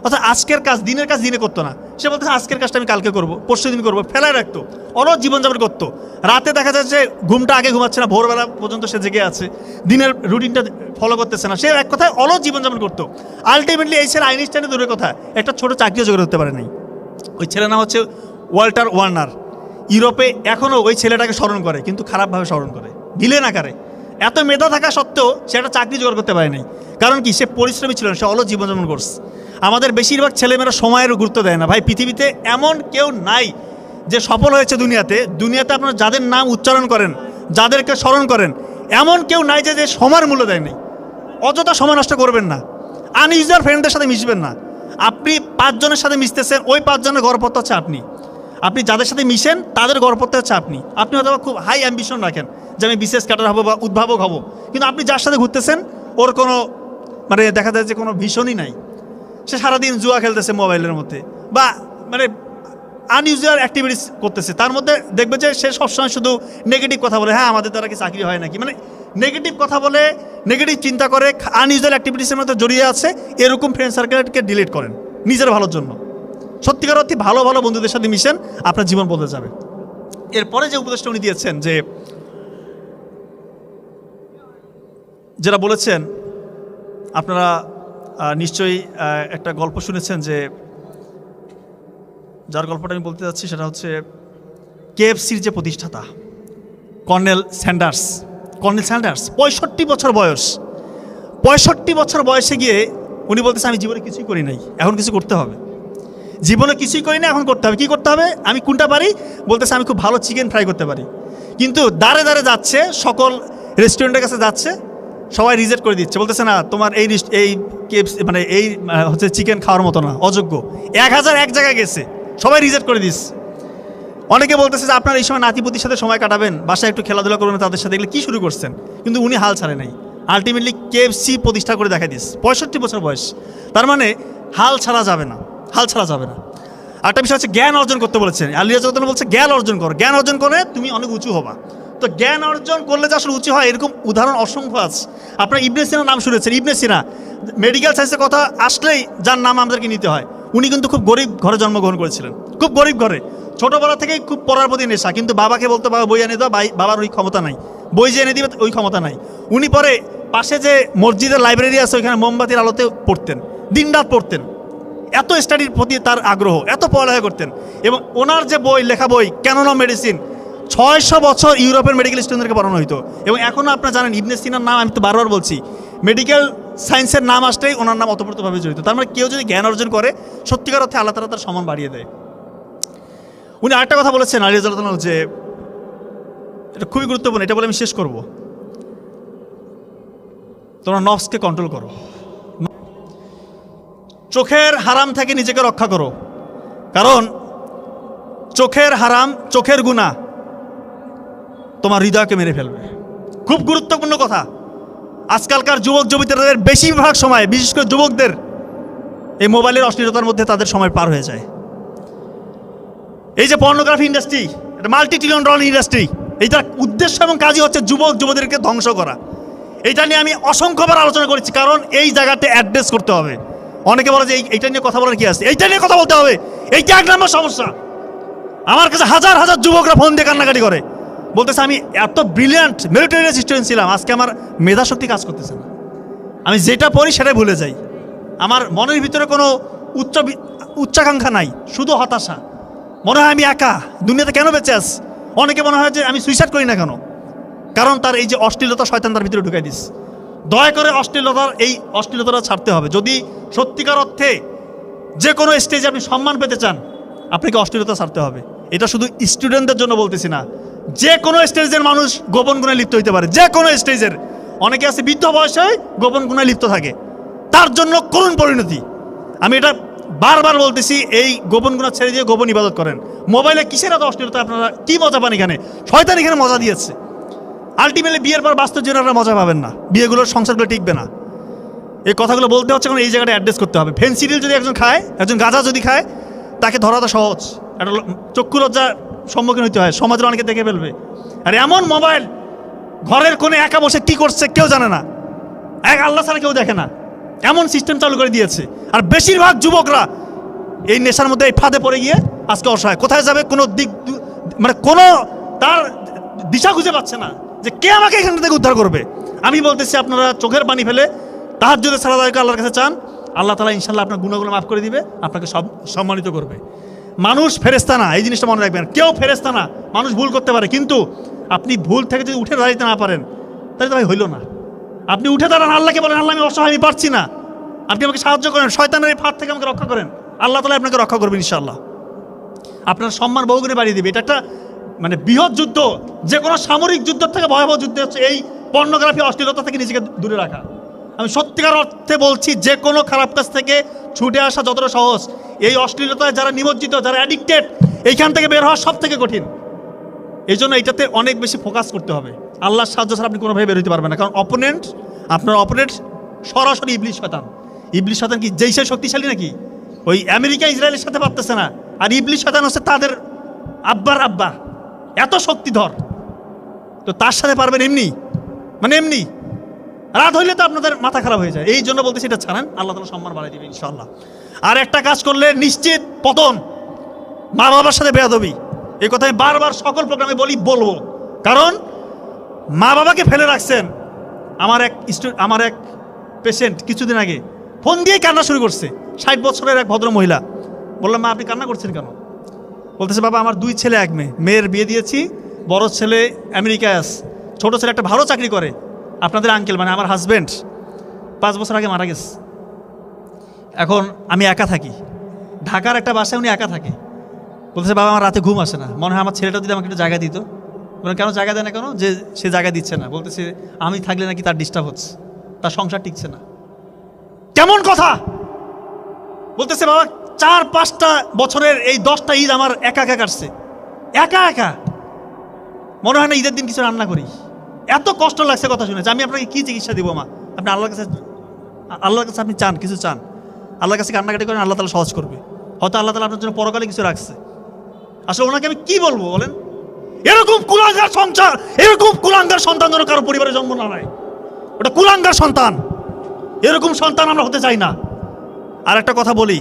অর্থাৎ আজকের কাজ, দিনের কাজ দিনে করতো না। সে বলতে আজকের কাজটা আমি কালকে করবো, পরশু দিন করবো, ফেলায় রাখতো, অলস জীবনযাপন করতো। রাতে দেখা যাচ্ছে ঘুমটা আগে ঘুমাচ্ছে না, ভোরবেলা পর্যন্ত সে জেগে আছে, দিনের রুটিনটা ফলো করতেছে না, সে এক কথায় অলস জীবনযাপন করতো। আলটিমেটলি এই ছেলে আইনস্টাইনের দূরের কথা একটা ছোটো চাকরিও জোগাড় করতে পারে নাই। ওই ছেলের নাম হচ্ছে ওয়াল্টার ওয়ার্নার। ইউরোপে এখনও ওই ছেলেটাকে স্মরণ করে, কিন্তু খারাপভাবে স্মরণ করে, ভিলেন আকারে। এত মেধা থাকা সত্ত্বেও সে একটা চাকরি জোগাড় করতে পারেনি। কারণ কি? সে পরিশ্রমী ছিল না, সে অলস জীবনযাপন করছে। আমাদের বেশিরভাগ ছেলেমেয়েরা সময়ের গুরুত্ব দেয় না ভাই। পৃথিবীতে এমন কেউ নাই যে সফল হয়েছে দুনিয়াতে আপনারা যাদের নাম উচ্চারণ করেন, যাদেরকে স্মরণ করেন, এমন কেউ নাই যে সময়ের মূল্য দেয়নি। অযথা সময় নষ্ট করবেন না, আনইউজুয়াল ফ্রেন্ডদের সাথে মিশবেন না। আপনি 5 জনের সাথে মিশতেছেন, ওই 5 জনের গড়পড়তা হচ্ছে আপনি যাদের সাথে মিশেন তাদের গড়পড়তা হচ্ছে আপনি হয়তো খুব হাই অ্যাম্বিশন রাখেন যে আমি বিশেষ ক্যাডার হবো বা উদ্ভাবক হব, কিন্তু আপনি যার সাথে ঘুরতেছেন ওর কোনো মানে দেখা যায় যে কোনো ভীষণই নাই। সে সারাদিন জুয়া খেলতেছে মোবাইলের মধ্যে, বা মানে আনইউজুয়াল অ্যাক্টিভিটিস করতেছে। তার মধ্যে দেখবে যে সে সবসময় শুধু নেগেটিভ কথা বলে, হ্যাঁ আমাদের দ্বারা কি চাকরি হয় নাকি, মানে নেগেটিভ কথা বলে, নেগেটিভ চিন্তা করে, আনইউজুয়াল অ্যাক্টিভিটিসের মধ্যে জড়িয়ে আছে। এরকম ফ্রেন্ড সার্কেলকে ডিলিট করেন নিজের ভালোর জন্য। সত্যিকার অর্থে ভালো ভালো বন্ধুদের সাথে মিশেন, আপনার জীবন বদলে যাবে। এরপরে যে উপদেশটা উনি দিয়েছেন, যেটা বলেছেন, আপনারা নিশ্চয়ই একটা গল্প শুনেছেন, যে যার গল্পটা আমি বলতে যাচ্ছি সেটা হচ্ছে KFCর যে প্রতিষ্ঠাতা কর্নেল স্যান্ডার্স। 65 বছর বয়স। 65 বছর বয়সে গিয়ে উনি বলতেছে আমি জীবনে কিছুই করি নাই, এখন কিছু করতে হবে। জীবনে কিছুই করি না, এখন করতে হবে। কী করতে হবে? আমি কোনটা পারি? বলতেছে আমি খুব ভালো চিকেন ফ্রাই করতে পারি। কিন্তু দাঁড়ে দাঁড়ে যাচ্ছে, সকল রেস্টুরেন্টের কাছে যাচ্ছে, সবাই রিজেক্ট করে দিচ্ছে, বলতেছে না তোমার এই KFC মানে এই হচ্ছে চিকেন খাওয়ার মতো না, অযোগ্য। 1001 জায়গায় গেছে, সবাই রিজেক্ট করে দিচ্ছে। অনেকে বলতেছে যে আপনার এই সময় নাতিপুতির সাথে সময় কাটাবেন, বাসায় একটু খেলাধুলা করবেন তাদের সাথে, এগুলো কী শুরু করছেন? কিন্তু উনি হাল ছাড়ে নাই, আলটিমেটলি KFC প্রতিষ্ঠা করে দেখা দিস। 65 বছর বয়স, তার মানে হাল ছাড়া যাবে না। আরেকটা বিষয় হচ্ছে জ্ঞান অর্জন করতে বলেছেন। আল্লাহ তাআলা বলছে জ্ঞান অর্জন করো, জ্ঞান অর্জন করে তুমি অনেক উঁচু হবা। তো জ্ঞান অর্জন করলে যে আসলে উঁচু হয় এরকম উদাহরণ অসংখ্য আছে। আপনার ইবনে সিনার নাম শুনেছেন। ইবনে সিনা মেডিকেল সায়েন্সের কথা আসলেই যার নাম আমাদেরকে নিতে হয়। উনি কিন্তু খুব গরিব ঘরে জন্মগ্রহণ করেছিলেন, খুব গরিব ঘরে। ছোটোবেলা থেকেই খুব পড়ার প্রতি নেশা, কিন্তু বাবাকে বলতো বাবা বই এনে দাও, বাবার ওই ক্ষমতা নাই, বই যে এনে দিবে ওই ক্ষমতা নাই। উনি পরে পাশে যে মসজিদের লাইব্রেরি আছে ওইখানে মোমবাতির আলোতে পড়তেন, দিনরাত পড়তেন। এত স্টাডির প্রতি তার আগ্রহ, এত পড়ালেখা করতেন। এবং ওনার যে লেখা বই ক্যানন অফ মেডিসিন, 600 বছর ইউরোপের মেডিকেল স্টুডেন্টদেরকে পড়ানো হতো। এবং এখনও আপনারা জানেন ইবনে সিনার নাম, আমি তো বারবার বলছি, মেডিকেল সায়েন্সের নাম আসলেই ওনার নাম অতপ্রতভাবে জড়িত। তার মানে কেউ যদি জ্ঞান অর্জন করে সত্যিকার অর্থে আল্লাহ তাআলা তার সম্মান বাড়িয়ে দেয়। উনি আরেকটা কথা বলেছেন আলী রাদিয়াল্লাহু তাআলা, যে এটা খুবই গুরুত্বপূর্ণ, এটা বলে আমি শেষ করব। তোমরা নফসকে কন্ট্রোল করো, চোখের হারাম থেকে নিজেকে রক্ষা করো। কারণ চোখের হারাম, চোখের গুনাহ তোমার হৃদয়কে মেরে ফেলবে। খুব গুরুত্বপূর্ণ কথা। আজকালকার যুবক যুবতীদের বেশিরভাগ সময়, বিশেষ করে যুবকদের, এই মোবাইলের অশ্লীলতার মধ্যে তাদের সময় পার হয়ে যায়। এই যে পর্নোগ্রাফি ইন্ডাস্ট্রি, এটা মাল্টি-ট্রিলিয়ন ডলার ইন্ডাস্ট্রি, এইটার উদ্দেশ্য এবং কাজই হচ্ছে যুবক যুবতীদেরকে ধ্বংস করা। এইটা নিয়ে আমি অসংখ্যবার আলোচনা করেছি, কারণ এই জায়গাতে অ্যাড্রেস করতে হবে। অনেকে বলে যে এইটা নিয়ে কথা বলার কি আছে, এইটা নিয়ে কথা বলতে হবে, এইটা 1 নম্বর সমস্যা। আমার কাছে হাজার হাজার যুবকরা ফোন দিয়ে কান্নাকাটি করে, বলতেছে আমি এত ব্রিলিয়ান্ট মেরিটোরিয়াস স্টুডেন্ট ছিলাম, আজকে আমার মেধাশক্তি কাজ করতেছে না, আমি যেটা পড়ি সেটাই ভুলে যাই, আমার মনের ভিতরে কোনো উচ্চাকাঙ্ক্ষা নাই, শুধু হতাশা, মনে হয় আমি একা দুনিয়াতে কেন বেঁচে আছি। অনেকে মনে হয় যে আমি সুইসাইড করি না কেন, কারণ তার এই যে অশ্লীলতা শয়তান তার ভিতরে ঢুকাই দিস। দয়া করে এই অশ্লীলতাটা ছাড়তে হবে। যদি সত্যিকার অর্থে যে কোনো স্টেজে আপনি সম্মান পেতে চান, আপনাকে অশ্লীলতা ছাড়তে হবে। এটা শুধু স্টুডেন্টদের জন্য বলতেছি না, যে কোনো স্টেজের মানুষ গোপন গুণে লিপ্ত হইতে পারে, যে কোনো স্টেজের। অনেকে আছে বৃদ্ধ বয়সে গোপন গুণে লিপ্ত থাকে, তার জন্য করুণ পরিণতি। আমি এটা বারবার বলতেছি, এই গোপন গুণা ছেড়ে দিয়ে গোপন ইবাদত করেন। মোবাইলে কিসের এত অশ্লীলতা, আপনারা কি মজা পান এখানে? শয়তান এখানে মজা দিয়েছে। আলটিমেটলি বিয়ের পর বাস্তব জীবনে আপনারা মজা পাবেন না, বিয়েগুলোর সংসারগুলো টিকবে না। এই কথাগুলো বলতে হচ্ছে কারণ এই জায়গাটা অ্যাড্রেস করতে হবে। ফেনসিডিল যদি একজন খায়, একজন গাঁজা যদি খায়, তাকে ধরা তো সহজ, একটা চক্ষু লজ্জার সম্মুখীন হতে হয়, সমাজের অনেকে দেখে ফেলবে। আর এমন মোবাইল ঘরের কোণে একা বসে কী করছে কেউ জানে না, আল্লাহ ছাড়া কেউ দেখে না, এমন সিস্টেম চালু করে দিয়েছে। আর বেশিরভাগ যুবকরা এই নেশার মধ্যে এই ফাঁদে পড়ে গিয়ে আজকে অসহায়, কোথায় যাবে কোনো দিক, মানে কোনো তার দিশা খুঁজে পাচ্ছে না যে কে আমাকে এখান থেকে উদ্ধার করবে। আমি বলতেছি আপনারা চোখের পানি ফেলে তাহাজ্জুদে সালাত আদায় করে আল্লাহর কাছে চান, আল্লাহ তাআলা ইনশাআল্লাহ আপনার গুনাহগুলো মাফ করে দিবে, আপনাকে সম্মানিত করবে। মানুষ ফেরেশতা না, এই জিনিসটা মনে রাখবেন। কেউ ফেরেশতা না, মানুষ ভুল করতে পারে, কিন্তু আপনি ভুল থেকে যদি উঠে দাঁড়াইতে না পারেন তাহলে তো ভাই হইল না। আপনি উঠে দাঁড়ান, আল্লাহকে বলেন আল্লাহ আমি অসহায়, আমি পারছি না, আপনি আমাকে সাহায্য করেন, শয়তানের এই ফাঁদ থেকে আমাকে রক্ষা করেন, আল্লাহ তাআলা আপনাকে রক্ষা করবেন ইনশাআল্লাহ। আপনার সম্মান বহুগুণে বাড়িয়ে দিবে। এটা একটা মানে বৃহৎ যুদ্ধ, যে কোনো সামরিক যুদ্ধ থেকে ভয়াবহ যুদ্ধ হচ্ছে এই পর্নোগ্রাফি, অশ্লীলতা থেকে নিজেকে দূরে রাখা। আমি সত্যিকার অর্থে বলছি, যে কোনো খারাপ কাজ থেকে ছুটে আসা যতটা সহজ, এই অশ্লীলতায় যারা নিমজ্জিত, যারা অ্যাডিক্টেড, এইখান থেকে বের হওয়া সব থেকে কঠিন। এই জন্য এটাতে অনেক বেশি ফোকাস করতে হবে। আল্লাহর সাহায্য ছাড়া আপনি কোনোভাবে বের হতে পারবেন না, কারণ আপনার অপোনেন্ট সরাসরি ইবলিশ শয়তান। ইবলিশ শয়তান কি যেই সে শক্তিশালী নাকি? ওই আমেরিকা ইসরায়েলের সাথে পারতেছে না, আর ইবলিশ শয়তান হচ্ছে তাদের আব্বার আব্বা, এত শক্তিধর। তো তার সাথে পারবেন এমনি, মানে এমনি রাত হইলে তো আপনাদের মাথা খারাপ হয়ে যায়। এই জন্য বলতেছি এটা ছাড়েন, আল্লাহ তাআলা সম্মান বাড়াই দিবে ইনশাআল্লাহ। আর একটা কাজ করলে নিশ্চিত পতন, মা বাবার সাথে বেয়াদবি। এই কথা আমি বারবার সকল প্রোগ্রামে বলবো, কারণ মা বাবাকে ফেলে রাখছেন। আমার এক পেশেন্ট কিছুদিন আগে ফোন দিয়ে কান্না শুরু করছে, 60 বছরের এক ভদ্র মহিলা। বললাম মা আপনি কান্না করছেন কেন? বলতেছে বাবা আমার 2 ছেলে 1 মেয়ে, মেয়ের বিয়ে দিয়েছি, বড় ছেলে আমেরিকায় আছে, ছোট ছেলে একটা ভালো চাকরি করে, আপনাদের আঙ্কেল মানে আমার হাজব্যান্ড 5 বছর আগে মারা গেছে। এখন আমি একা থাকি, ঢাকার একটা বাসায় উনি একা থাকে। বলতেছে বাবা আমার রাতে ঘুম আসে না, মনে হয় আমার ছেলেটা যদি আমাকে একটু জায়গা দিত। বলেন কেন জায়গা দেয় না কেন? যে সে জায়গা দিচ্ছে না, বলতেছে আমি থাকলে নাকি তার ডিস্টার্ব হচ্ছে, তার সংসার টিকছে না। কেমন কথা? বলতেছে বাবা 4-5টা বছরের এই 10টা ঈদ আমার একা একা কাটছে, একা একা, মনে হয় না ঈদের দিন কিছু রান্না করি, এত কষ্ট লাগছে কথা শুনেছে। আমি আপনাকে কি চিকিৎসা দিব মা? আপনি আল্লাহর কাছে আপনি চান, কিছু চান, আল্লাহর কাছে কান্নাকাটি করেন, আল্লাহ তাআলা সহজ করবে। হয়তো আল্লাহ তাআলা আপনার জন্য পরকালে কিছু রাখছে। আসলে ওনাকে আমি কি বলবো বলেন? এরকম কুলাঙ্গার সংসার, এরকম কুলাঙ্গার সন্তান যেন কারো পরিবারে জন্ম না নেয়, ওটা কুলাঙ্গার সন্তান। এরকম সন্তান আমরা হতে চাই না। আর একটা কথা বলি,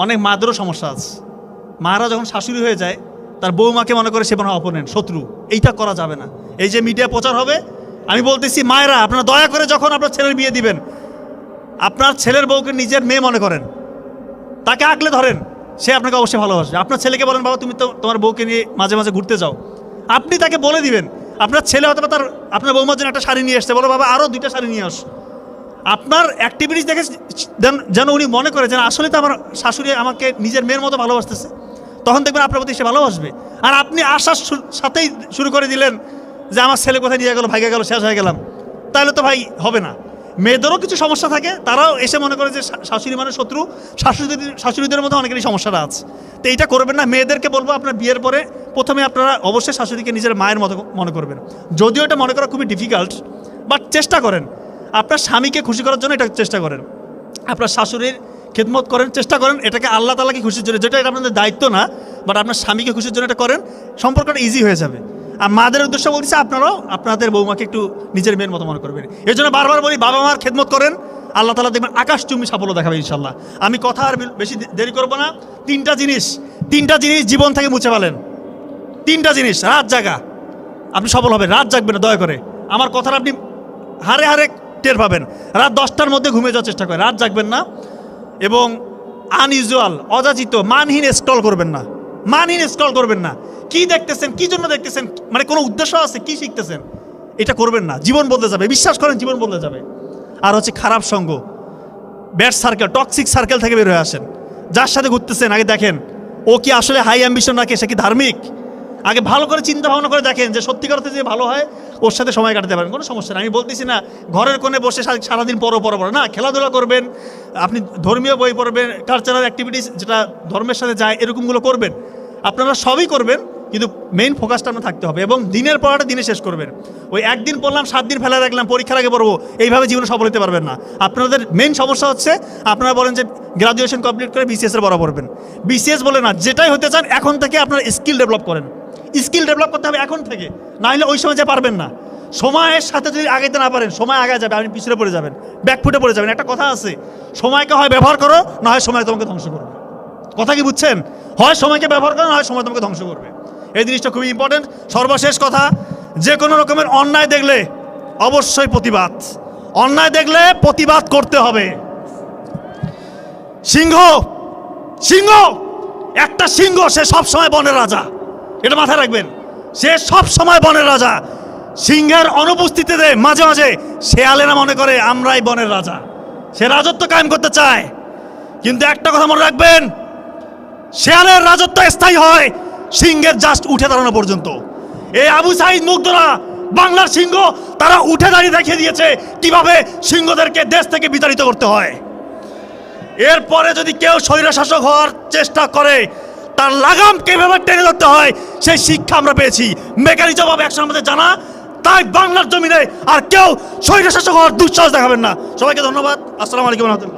অনেক মাদেরও সমস্যা আছে। মারা যখন শাশুড়ি হয়ে যায়, তার বৌমাকে মনে করে সে মনে হয় অপোনেন্ট, শত্রু। এইটা করা যাবে না। এই যে মিডিয়া প্রচার হবে, আমি বলতেছি মায়েরা আপনারা দয়া করে যখন আপনার ছেলের বিয়ে দিবেন, আপনার ছেলের বউকে নিজের মেয়ে মনে করেন, তাকে আগলে ধরেন, সে আপনাকে অবশ্যই ভালোবাসবে। আপনার ছেলেকে বলেন বাবা তুমি তো তোমার বউকে নিয়ে মাঝে মাঝে ঘুরতে যাও, আপনি তাকে বলে দিবেন। আপনার ছেলে হয়তো আপনার বৌমার জন্য একটা শাড়ি নিয়ে আসছে, বলো বাবা আরও 2টা শাড়ি নিয়ে আস। আপনার অ্যাক্টিভিটিস দেখে যেন উনি মনে করে যেন আসলে তো আমার শাশুড়ি আমাকে নিজের মেয়ের মতো ভালোবাসতেছে, তখন দেখবেন আপনার প্রতি সে ভালোবাসবে। আর আপনি আসার সাথেই শুরু করে দিলেন যে আমার ছেলে কোথায় নিয়ে গেল, ভাইগে গেল, শেষ হয়ে গেলাম, তাহলে তো ভাই হবে না। মেয়েদেরও কিছু সমস্যা থাকে, তারাও এসে মনে করে যে শাশুড়ি মানে শত্রু, শাশুড়িদের মধ্যে অনেকেরই সমস্যাটা আছে। তো এইটা করবেন না। মেয়েদেরকে বলবো আপনার বিয়ের পরে প্রথমে আপনারা অবশ্যই শাশুড়িকে নিজের মায়ের মতো মনে করবেন। যদিও এটা মনে করা খুবই ডিফিকাল্ট, বাট চেষ্টা করেন। আপনার স্বামীকে খুশি করার জন্য এটা চেষ্টা করেন, আপনার শাশুড়ির খেদমত করেন, চেষ্টা করেন এটাকে আল্লাহ তাআলাকে খুশির জন্য, যেটা এটা আপনাদের দায়িত্ব না, বাট আপনার স্বামীকে খুশির জন্য এটা করেন, সম্পর্কটা ইজি হয়ে যাবে। আর মাদের উদ্দেশ্য বলছি আপনারাও আপনাদের বৌমাকে একটু নিজের মেয়ের মতো মনে করবেন। এই জন্য বারবার বলি বাবা মার খেদমত করেন, আল্লাহ তাআলা দেখবেন আকাশচুম্বী সাফল্য দেখাবে ইনশাল্লাহ। আমি কথা আর বেশি দেরি করবো না। 3টা জিনিস জীবন থেকে মুছে ফেলেন। 3টা জিনিস, রাত জাগা, আপনি সফল হবেন। রাত জাগবেন না দয়া করে, আমার কথাটা আপনি হারে হারে টের পাবেন। রাত 10টার মধ্যে ঘুমিয়ে যাওয়ার চেষ্টা করেন, রাত জাগবেন না। এবং আনইউজুয়াল, অযাচিত, মানহীন স্ক্রল করবেন না, মানহীন স্ক্রল করবেন না। কি দেখতেছেন, কি জন্য দেখতেছেন, মানে কোনো উদ্দেশ্য আছে, কি শিখতেছেন, এটা করবেন না। জীবন বদলে যাবে, বিশ্বাস করেন জীবন বদলে যাবে। আর হচ্ছে খারাপ সঙ্গ, ব্যাড সার্কেল, টক্সিক সার্কেল থেকে বের হয়ে আসেন। যার সাথে ঘুরতেছেন আগে দেখেন ও কি আসলে হাই অ্যাম্বিশন রাখে, সে কি ধার্মিক, আগে ভালো করে চিন্তা ভাবনা করে দেখেন যে সত্যিকার অর্থে যে ভালো হয় ওর সাথে সময় কাটাতে পারেন, কোনো সমস্যা নেই। আমি বলতেছি না ঘরের কোণে বসে সারাদিন পড়ো না, খেলাধুলা করবেন, আপনি ধর্মীয় বই পড়বেন, কালচারাল অ্যাক্টিভিটিস যেটা ধর্মের সাথে যায় এরকমগুলো করবেন, আপনারা সবই করবেন, কিন্তু মেইন ফোকাসটা আপনার থাকতে হবে। এবং দিনের পড়াটা দিনে শেষ করবেন। ওই একদিন পড়লাম 7 দিন ফেলা রাখলাম, পরীক্ষার আগে পড়বো, এইভাবে জীবনে সফল হতে পারবেন না। আপনাদের মেইন সমস্যা হচ্ছে আপনারা বলেন যে গ্রাজুয়েশন কমপ্লিট করে বিসিএসের বড় পড়বেন। বিসিএস বলে না, যেটাই হতে চান এখন থেকে আপনার স্কিল ডেভেলপ করেন। স্কিল ডেভেলপ করতে হবে এখন থেকে, না হলে ওই সময় যে পারবেন না। সময়ের সাথে যদি আগাইতে না পারেন, সময় আগায় যাবে, আপনি পিছনে পড়ে যাবেন, ব্যাকফুটে পড়ে যাবেন। একটা কথা আছে, সময়কে হয় ব্যবহার করো, না হয় সময় তোমাকে ধ্বংস করবে। কথা কি বুঝছেন? হয় সময়কে ব্যবহার করো, না হয় সময় তোমাকে ধ্বংস করবে। এই জিনিসটা খুবই ইম্পর্টেন্ট। সর্বশেষ কথা, যে কোনো রকমের অন্যায় দেখলে অবশ্যই প্রতিবাদ, অন্যায় দেখলে প্রতিবাদ করতে হবে। সিংহ একটা সিংহ, সে সব সময় বনের রাজা, এটা মাথায় রাখবেন। সে সব সময় বনের রাজা। সিংহের অনুপস্থিতিতে মাঝে মাঝে শেয়ালেরা মনে করে আমরাই বনের রাজা, সে রাজত্ব কায়েম করতে চায়। কিন্তু একটা কথা মনে রাখবেন, শেয়ালের রাজত্ব স্থায়ী হয় সিংহের জাস্ট উঠে দাঁড়ানো পর্যন্ত। এই আবু সাইদ মুগ্ধরা বাংলার সিংহ, তারা উঠে দাঁড়িয়ে দেখিয়ে দিয়েছে কিভাবে সিংহদেরকে দেশ থেকে বিতাড়িত করতে হয়। এরপরে যদি কেউ স্বৈরশাসক হওয়ার চেষ্টা করে, তার লাগাম কিভাবে টেনে ধরতে হয় সেই শিক্ষা আমরা পেয়েছি, মেকানিজম হবে একসময় আমাদের জানা। তাই বাংলার জমিনে আর কেউ স্বৈরশাসক হওয়ার দুঃসাহস দেখাবেন না। সবাইকে ধন্যবাদ। আসসালামু আলাইকুম রহমতুল্লাহ।